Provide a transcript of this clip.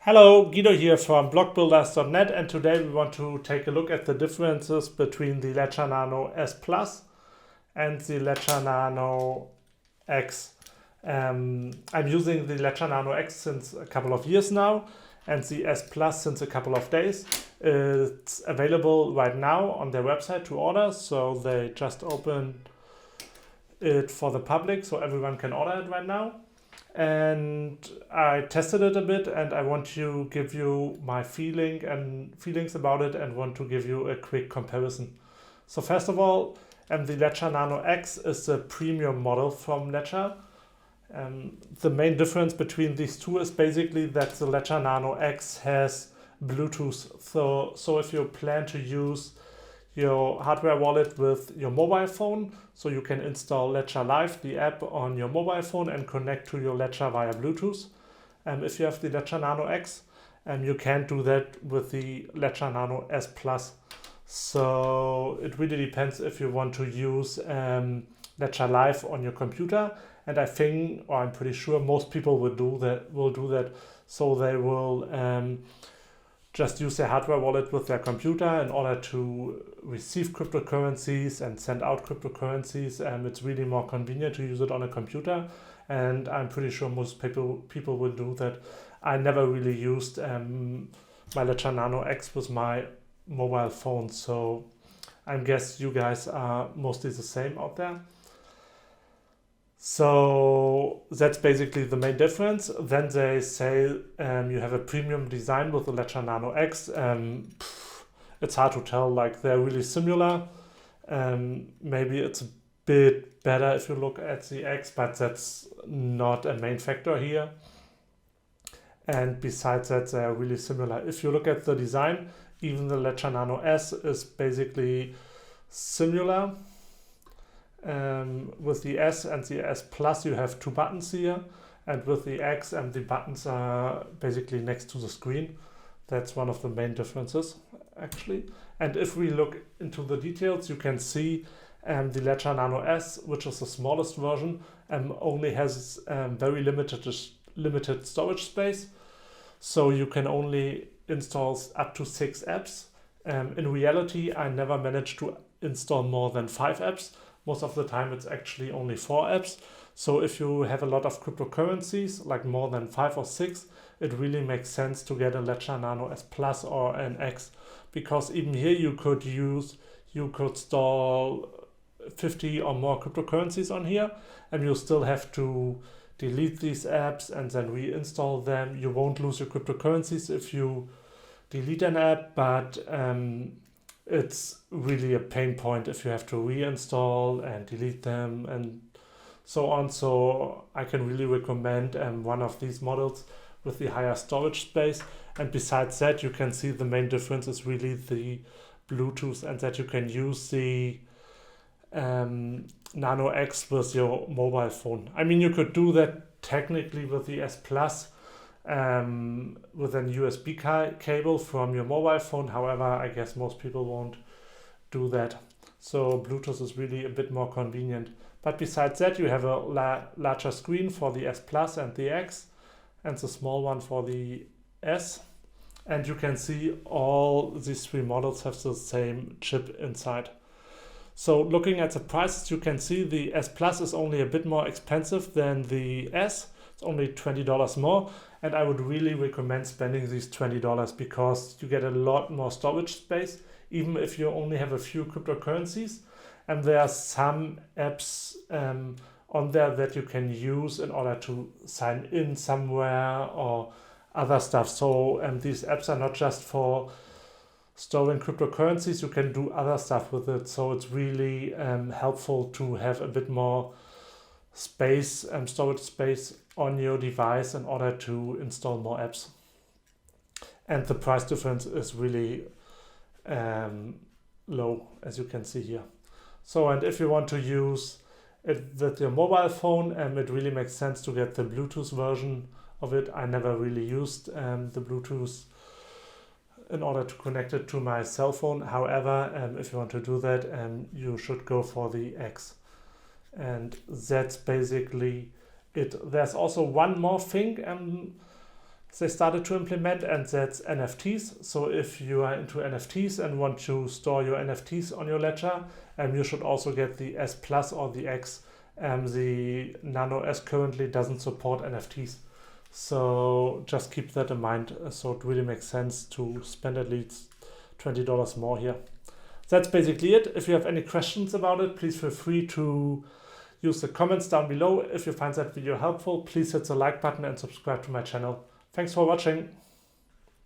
Hello, Guido here from blockbuilders.net, and today we want to take a look at the differences between the Ledger Nano S Plus and the Ledger Nano X. I'm using the Ledger Nano X since a couple of years now and the S Plus since a couple of days. It's available right now on their website to order, so they just opened it for the public so everyone can order it right now. And I tested it a bit, and I want to give you my feelings about it and want to give you a quick comparison. So first of all, the Ledger Nano X is a premium model from Ledger. The main difference between these two is basically that the Ledger Nano X has Bluetooth. So if you plan to use your hardware wallet with your mobile phone, so you can install Ledger Live, the app, on your mobile phone and connect to your Ledger via Bluetooth. If you have the Ledger Nano X, you can't do that with the Ledger Nano S Plus. So it really depends if you want to use Ledger Live on your computer, and I think, or I'm pretty sure, most people will do that. So they will just use their hardware wallet with their computer in order to receive cryptocurrencies and send out cryptocurrencies. It's really more convenient to use it on a computer, and I'm pretty sure most people will do that. I never really used my Ledger Nano X with my mobile phone, so I guess you guys are mostly the same out there. So that's basically the main difference. Then they say you have a premium design with the Ledger Nano X. It's hard to tell, like they're really similar. Maybe it's a bit better if you look at the X, but that's not a main factor here. And besides that, they're really similar. If you look at the design, even the Ledger Nano S is basically similar. With the S and the S Plus, you have two buttons here, and with the X, the buttons are basically next to the screen. That's one of the main differences, actually. And if we look into the details, you can see the Ledger Nano S, which is the smallest version, only has very limited storage space. So you can only install up to 6 apps. In reality, I never managed to install more than 5 apps. Most of the time it's actually only 4 apps. So if you have a lot of cryptocurrencies, like more than 5 or 6, it really makes sense to get a Ledger Nano S Plus or an X, because even here you could store 50 or more cryptocurrencies on here, and you still have to delete these apps and then reinstall them. You won't lose your cryptocurrencies if you delete an app, but it's really a pain point if you have to reinstall and delete them and so on. So I can really recommend one of these models with the higher storage space. And besides that, you can see the main difference is really the Bluetooth, and that you can use the Nano X with your mobile phone. I mean, you could do that technically with the S Plus with an USB cable from your mobile phone. However, I guess most people won't do that. So Bluetooth is really a bit more convenient. But besides that, you have a larger screen for the S Plus and the X, and the small one for the S. And you can see all these 3 models have the same chip inside. So looking at the prices, you can see the S Plus is only a bit more expensive than the S. It's only $20 more, and I would really recommend spending these $20 because you get a lot more storage space, even if you only have a few cryptocurrencies. And there are some apps on there that you can use in order to sign in somewhere or other stuff. So these apps are not just for storing cryptocurrencies, you can do other stuff with it. So it's really helpful to have a bit more space, storage space on your device in order to install more apps. And the price difference is really low, as you can see here. So, and if you want to use it with your mobile phone, it really makes sense to get the Bluetooth version of it. I never really used the Bluetooth in order to connect it to my cell phone. However, if you want to do that, you should go for the X. And that's basically it. There's also one more thing they started to implement, and that's NFTs. So if you are into NFTs and want to store your NFTs on your ledger, you should also get the S Plus or the X. The Nano S currently doesn't support NFTs. So just keep that in mind. So it really makes sense to spend at least $20 more here. That's basically it. If you have any questions about it, please feel free to use the comments down below. If you find that video helpful, please hit the like button and subscribe to my channel. Thanks for watching.